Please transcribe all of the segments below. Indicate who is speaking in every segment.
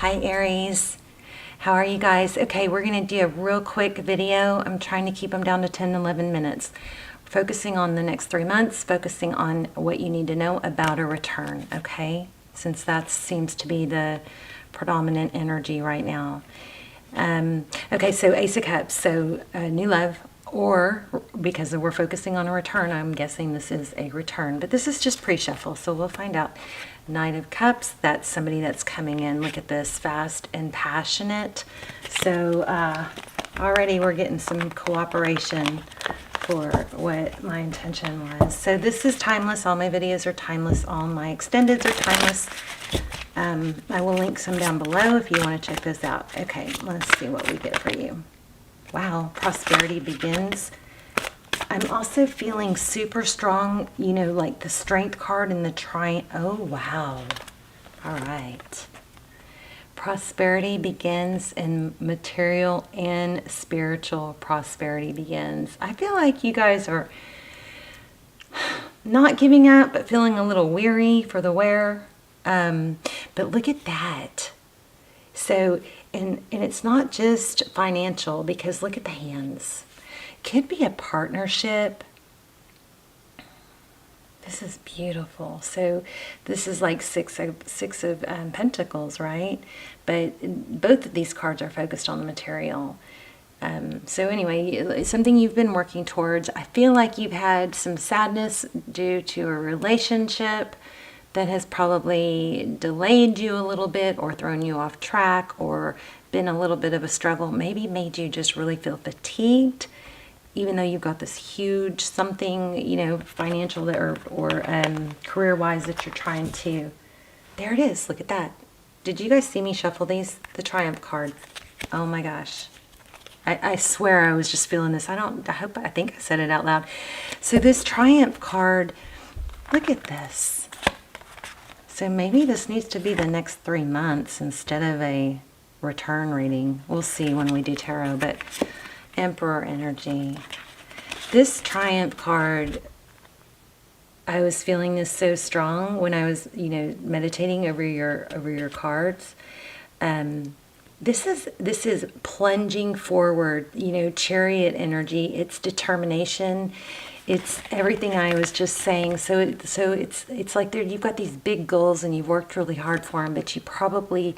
Speaker 1: Hi Aries, how are you guys? Okay, we're going to do a real quick video. I'm trying to keep them down to 10, 11 minutes. Focusing on the next 3 months, focusing on what you need to know about a return, okay? Since that seems to be the predominant energy right now. Okay, so Ace of Cups, so new love, or because we're focusing on a return, I'm guessing this is a return, but this is just pre-shuffle, so we'll find out. Knight of Cups, that's somebody that's coming in, look at this, fast and passionate. So already we're getting some cooperation for what my intention was. So this is timeless, all my videos are timeless, all my extendeds are timeless. I will link some down below if you want to check those out. Okay, let's see what we get for you. Wow, prosperity begins. I'm also feeling super strong, you know, like the strength card and the triumph. Oh, wow. All right. Prosperity begins and material and spiritual prosperity begins. I feel like you guys are not giving up, but feeling a little weary for the wear. But look at that. So, and it's not just financial, because look at the hands. Could be a partnership. This is beautiful. So this is like six of Pentacles, right? But both of these cards are focused on the material. So anyway, it's something you've been working towards. I feel like you've had some sadness due to a relationship that has probably delayed you a little bit or thrown you off track or been a little bit of a struggle, maybe made you just really feel fatigued, even though you've got this huge something, you know, financial or career-wise that you're trying to. There it is. Look at that. Did you guys see me shuffle these? The Triumph card. Oh my gosh. I swear I was just feeling this. I think I said it out loud. So this Triumph card, look at this. So maybe this needs to be the next 3 months instead of a return reading. We'll see when we do tarot, but Emperor energy. This Triumph card, I was feeling this so strong when I was, you know, meditating over your cards. This is plunging forward, you know, Chariot energy. It's determination. It's everything I was just saying. So it's like you've got these big goals and you've worked really hard for them, but you probably,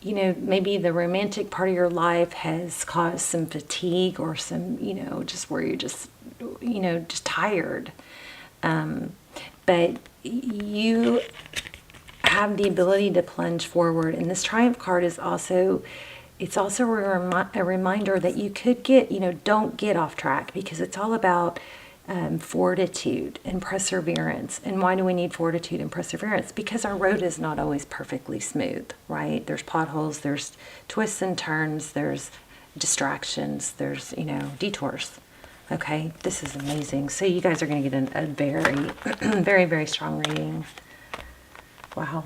Speaker 1: you know, maybe the romantic part of your life has caused some fatigue or some, you know, just where you're just, you know, just tired. But you have the ability to plunge forward. And this Triumph card is also, it's also a reminder that you could get, you know, don't get off track, because it's all about fortitude and perseverance. And why do we need fortitude and perseverance? Because our road is not always perfectly smooth, right? There's potholes, there's twists and turns, there's distractions, there's, you know, detours. Okay, this is amazing. So you guys are going to get a very, very, very strong reading. Wow.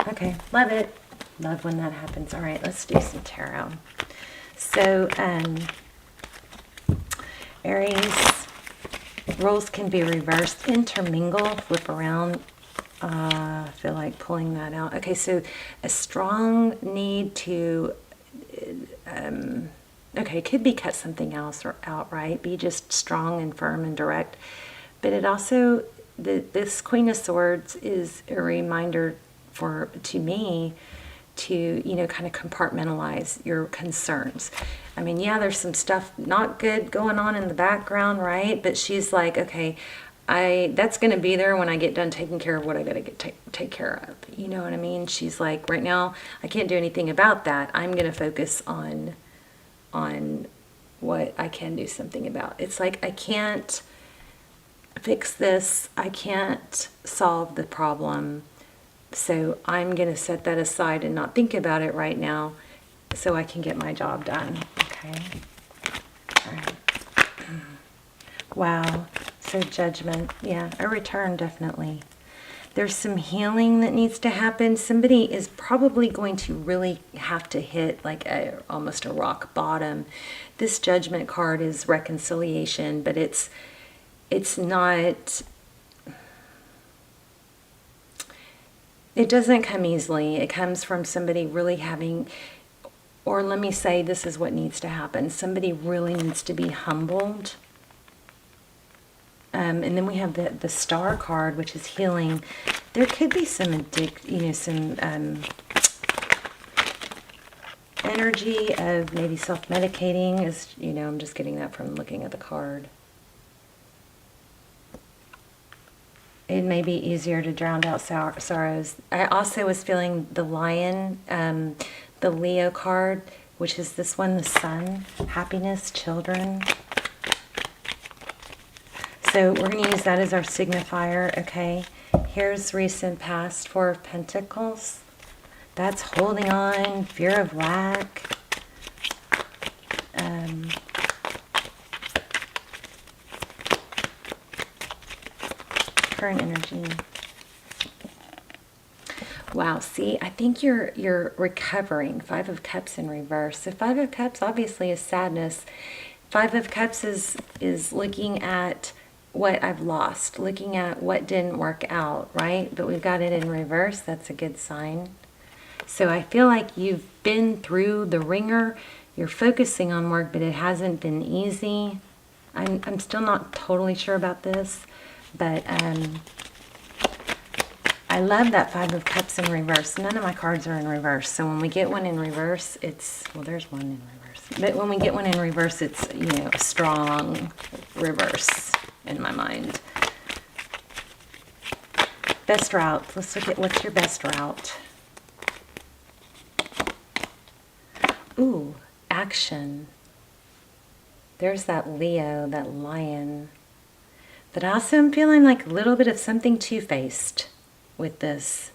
Speaker 1: Okay, love it. Love when that happens. All right, let's do some tarot. So, Aries, roles can be reversed, intermingle, flip around. I feel like pulling that out. Okay, so a strong need to, okay, it could be cut something else or outright, be just strong and firm and direct. But it also, this Queen of Swords is a reminder to me to, you know, kind of compartmentalize your concerns. I mean, yeah, there's some stuff not good going on in the background, right? But she's like, okay, that's going to be there when I get done taking care of what I got to take care of. You know what I mean? She's like, right now, I can't do anything about that. I'm going to focus on what I can do something about. It's like, I can't fix this. I can't solve the problem. So I'm going to set that aside and not think about it right now so I can get my job done. Okay. All right. Wow. So Judgment. Yeah, a return, definitely. There's some healing that needs to happen. Somebody is probably going to really have to hit like almost a rock bottom. This Judgment card is reconciliation, but it's not It doesn't come easily. It comes from somebody really having, or let me say, this is what needs to happen. Somebody really needs to be humbled. And then we have the Star card, which is healing. There could be some some energy of maybe self-medicating. As you know, I'm just getting that from looking at the card. It may be easier to drown out sorrows. I also was feeling the Lion, the Leo card, which is this one, the Sun, happiness, children. So we're going to use that as our signifier, okay? Here's recent past, Four of Pentacles. That's holding on, fear of lack. Current energy. Wow, see, I think you're recovering. Five of Cups in reverse. So Five of Cups obviously is sadness. Five of Cups is looking at what I've lost, looking at what didn't work out, right? But we've got it in reverse. That's a good sign. So I feel like you've been through the ringer. You're focusing on work, but it hasn't been easy. I'm still not totally sure about this. But I love that Five of Cups in reverse. None of my cards are in reverse. So when we get one in reverse, it's, well, there's one in reverse. But when we get one in reverse, it's, you know, a strong reverse in my mind. Best route. Let's look at what's your best route. Ooh, action. There's that Leo, that Lion. But also I'm feeling like a little bit of something two-faced with this.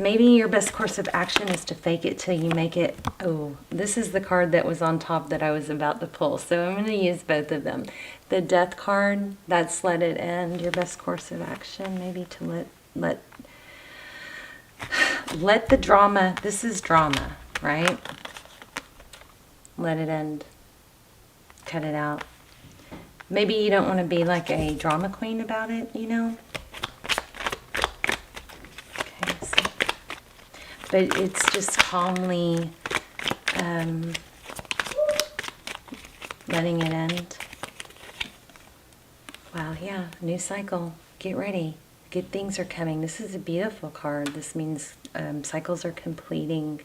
Speaker 1: Maybe your best course of action is to fake it till you make it. Oh, this is the card that was on top that I was about to pull. So I'm going to use both of them. The Death card, that's let it end. Your best course of action, maybe to let the drama, this is drama, right? Let it end. Cut it out. Maybe you don't want to be like a drama queen about it, you know? Okay, so. But it's just calmly letting it end. Wow, yeah, new cycle. Get ready. Good things are coming. This is a beautiful card. This means cycles are completing.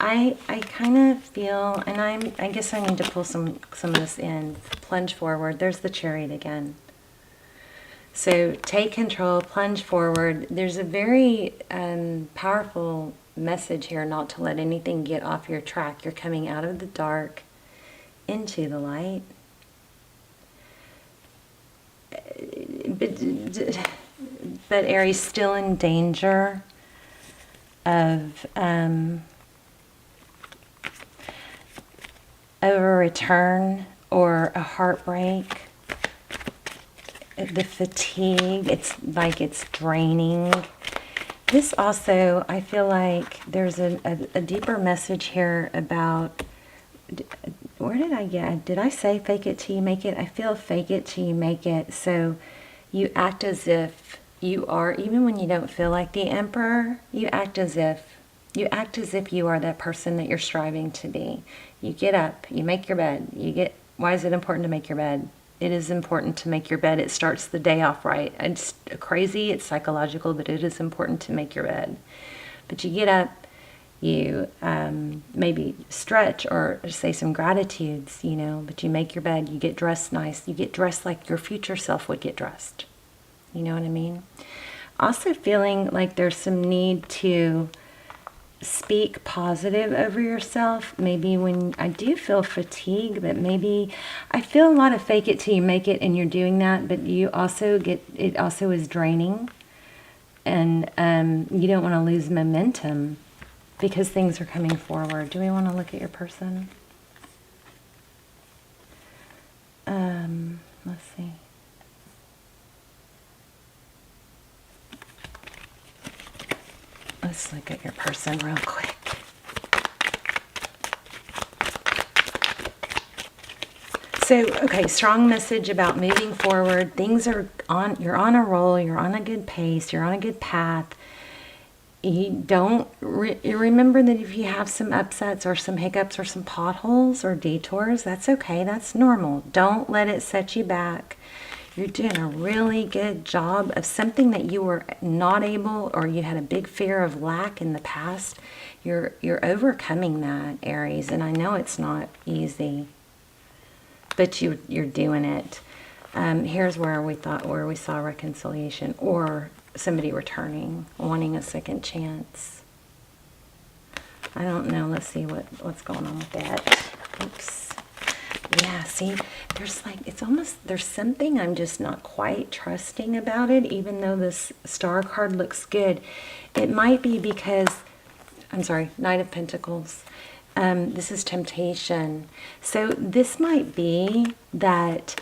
Speaker 1: I kind of feel, and I guess I need to pull some of this in. Plunge forward. There's the Chariot again. So take control, plunge forward. There's a very powerful message here, not to let anything get off your track. You're coming out of the dark into the light. But Aries, still in danger of a return or a heartbreak. The fatigue, it's like it's draining. This also, I feel like there's a deeper message here about, where did I get, did I say fake it till you make it? I feel fake it till you make it. So you act as if you are, even when you don't feel like the emperor, you act as if you are that person that you're striving to be. You get up, you make your bed, why is it important to make your bed? It is important to make your bed. It starts the day off right. It's crazy, it's psychological, but it is important to make your bed. But you get up, you maybe stretch or say some gratitudes, you know, but you make your bed, you get dressed nice, you get dressed like your future self would get dressed. You know what I mean? Also feeling like there's some need to speak positive over yourself. Maybe when I do feel fatigue, but maybe I feel a lot of fake it till you make it, and you're doing that, but you also get, it also is draining, and you don't want to lose momentum because things are coming forward. Do we want to look at your person? Let's see. Let's look at your person real quick. So, okay, strong message about moving forward. Things are on, you're on a roll, you're on a good pace, you're on a good path. You don't, you remember that if you have some upsets or some hiccups or some potholes or detours, that's okay, that's normal. Don't let it set you back. You're doing a really good job of something that you were not able, or you had a big fear of lack in the past. You're overcoming that, Aries, and I know it's not easy, but you're doing it. Here's where we saw reconciliation, or somebody returning, wanting a second chance. I don't know. Let's see what's going on with that. Oops. Yeah, see, there's like, it's almost, there's something I'm just not quite trusting about it, even though this star card looks good. It might be because, I'm sorry, Knight of Pentacles. This is temptation. So this might be that,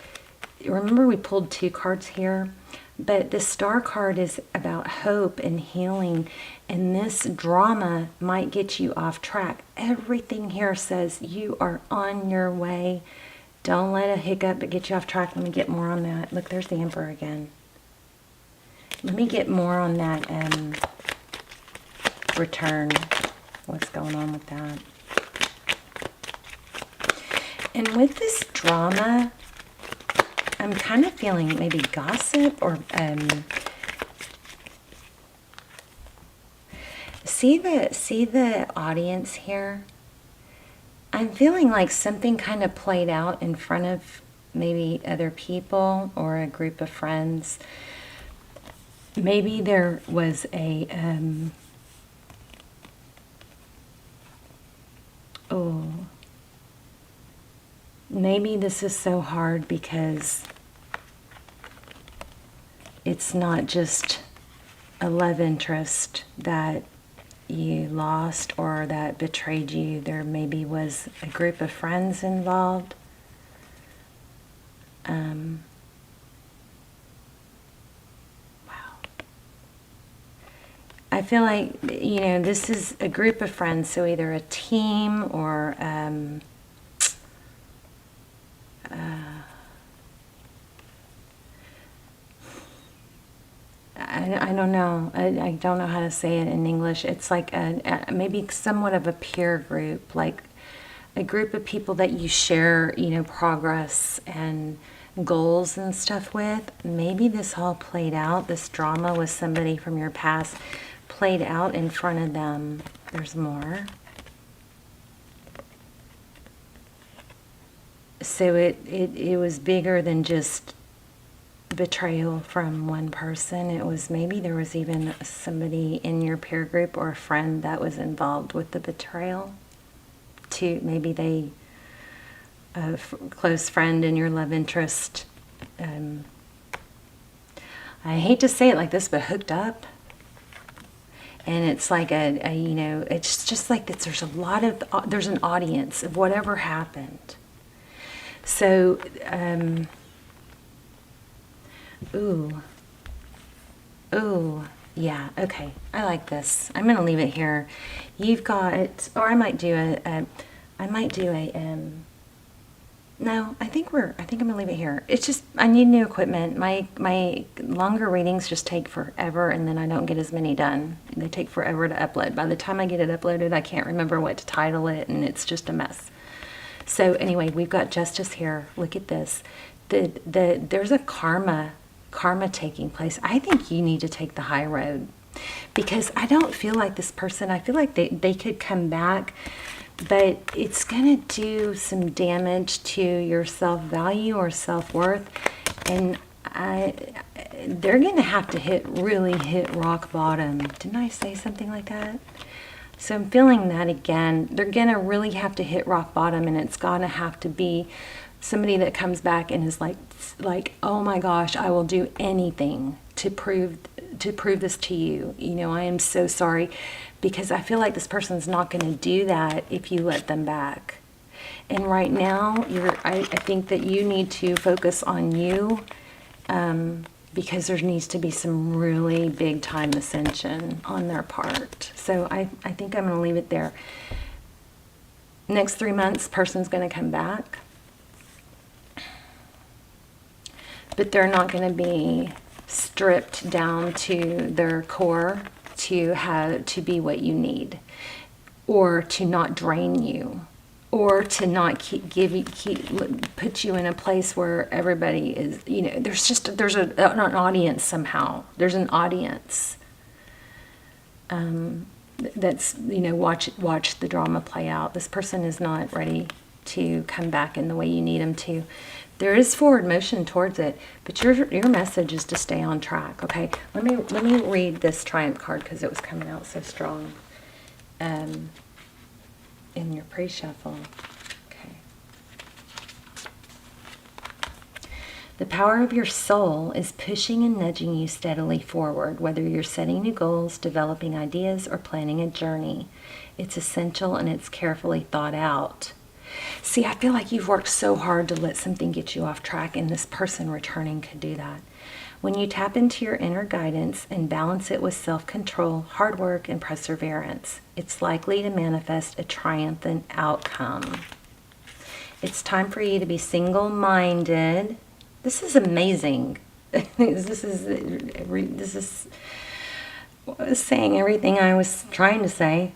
Speaker 1: remember we pulled 2 cards here, but the star card is about hope and healing, and this drama might get you off track. Everything here says you are on your way. Don't let a hiccup get you off track. Let me get more on that. Look, there's the Emperor again. Let me get more on that return. What's going on with that? And with this drama, I'm kind of feeling maybe gossip, or see the audience here. I'm feeling like something kind of played out in front of maybe other people or a group of friends. Maybe there was a maybe this is so hard because it's not just a love interest that you lost or that betrayed you. There maybe was a group of friends involved. Wow. I feel like, you know, this is a group of friends, so either a team or I don't know. I don't know how to say it in English. It's like maybe somewhat of a peer group, like a group of people that you share, you know, progress and goals and stuff with. Maybe this all played out, this drama with somebody from your past played out in front of them. There's more. So it was bigger than just betrayal from one person. It was, maybe there was even somebody in your peer group or a friend that was involved with the betrayal. Maybe they, a close friend and your love interest, I hate to say it like this, but hooked up. And it's like a you know, it's just like that. There's an audience of whatever happened. So, ooh, yeah, okay, I like this. I'm gonna leave it here. You've got, or I might do no, I think I'm gonna leave it here. It's just, I need new equipment. My longer readings just take forever, and then I don't get as many done. They take forever to upload. By the time I get it uploaded, I can't remember what to title it, and it's just a mess. So anyway, we've got justice here. Look at this. There's a karma taking place. I think you need to take the high road, because I don't feel like this person, I feel like they could come back, but it's going to do some damage to your self-value or self-worth, and they're going to have to really hit rock bottom. Didn't I say something like that? So I'm feeling that again. They're going to really have to hit rock bottom, and it's going to have to be somebody that comes back and is like, oh my gosh, I will do anything to prove this to you. You know, I am so sorry, because I feel like this person's not going to do that if you let them back. And right now, I think that you need to focus on you, because there needs to be some really big time ascension on their part. So I think I'm going to leave it there. Next 3 months, person's going to come back. but they're not going to be stripped down to their core to be what you need, or to not drain you, or to not put you in a place where everybody is, you know, there's an audience somehow. There's an audience that's, you know, watch the drama play out. This person is not ready to come back in the way you need them to. There is forward motion towards it, but your message is to stay on track. Okay, let me read this Triumph card because it was coming out so strong in your pre-shuffle. Okay. The power of your soul is pushing and nudging you steadily forward, whether you're setting new goals, developing ideas, or planning a journey. It's essential and it's carefully thought out. See, I feel like you've worked so hard to let something get you off track, and this person returning could do that. When you tap into your inner guidance and balance it with self-control, hard work, and perseverance, it's likely to manifest a triumphant outcome. It's time for you to be single-minded. This is amazing. This is saying everything I was trying to say.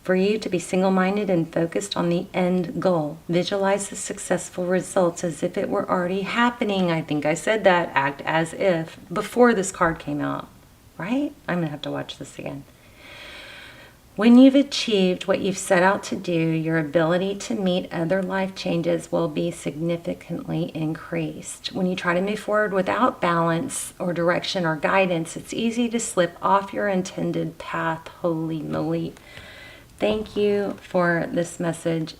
Speaker 1: For you to be single-minded and focused on the end goal. Visualize the successful results as if it were already happening. I think I said that. Act as if before this card came out, right? I'm going to have to watch this again. When you've achieved what you've set out to do, your ability to meet other life changes will be significantly increased. When you try to move forward without balance or direction or guidance, it's easy to slip off your intended path. Holy moly. Thank you for this message.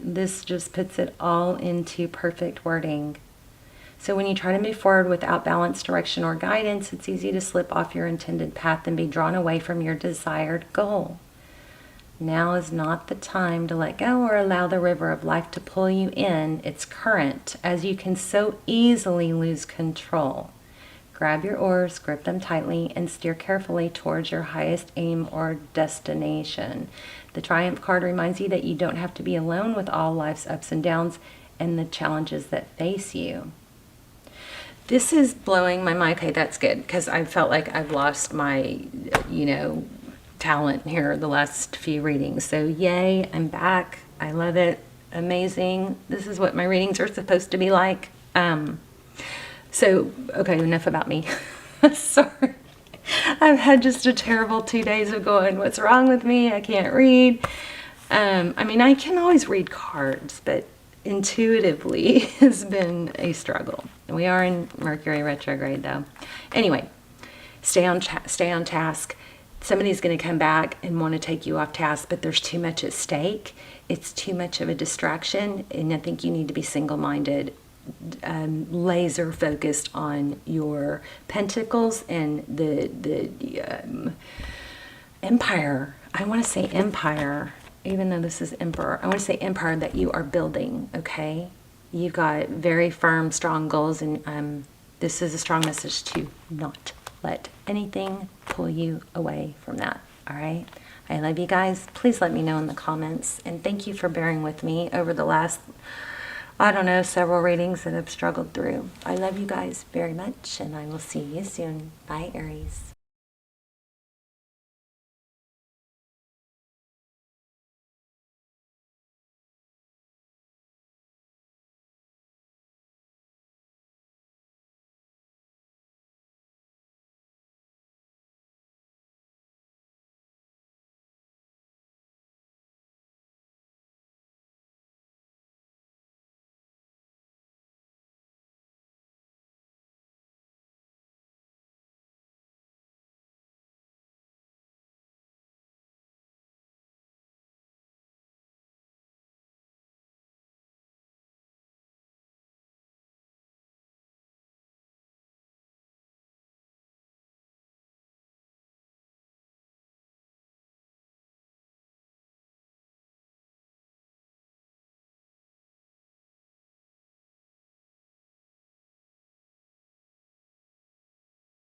Speaker 1: This just puts it all into perfect wording. So when you try to move forward without balance, direction, or guidance, it's easy to slip off your intended path and be drawn away from your desired goal. Now is not the time to let go or allow the river of life to pull you in its current, as you can so easily lose control. Grab your oars, grip them tightly, and steer carefully towards your highest aim or destination. The Triumph card reminds you that you don't have to be alone with all life's ups and downs and the challenges that face you. This is blowing my mind. Okay, that's good, because I felt like I've lost my, you know, talent here the last few readings. So yay, I'm back. I love it. Amazing. This is what my readings are supposed to be like. So, okay, enough about me. Sorry. I've had just a terrible 2 days of going, what's wrong with me? I can't read. I mean, I can always read cards, but intuitively has been a struggle. We are in Mercury retrograde, though. Anyway, stay on task. Somebody's going to come back and want to take you off task, but there's too much at stake. It's too much of a distraction, and I think you need to be single-minded. Laser focused on your pentacles and the empire. I want to say empire, even though this is emperor. I want to say empire that you are building. Okay, you've got very firm, strong goals, and this is a strong message to not let anything pull you away from that. All right. I love you guys. Please let me know in the comments, and thank you for bearing with me over the last, I don't know, several readings that I've struggled through. I love you guys very much, and I will see you soon. Bye, Aries.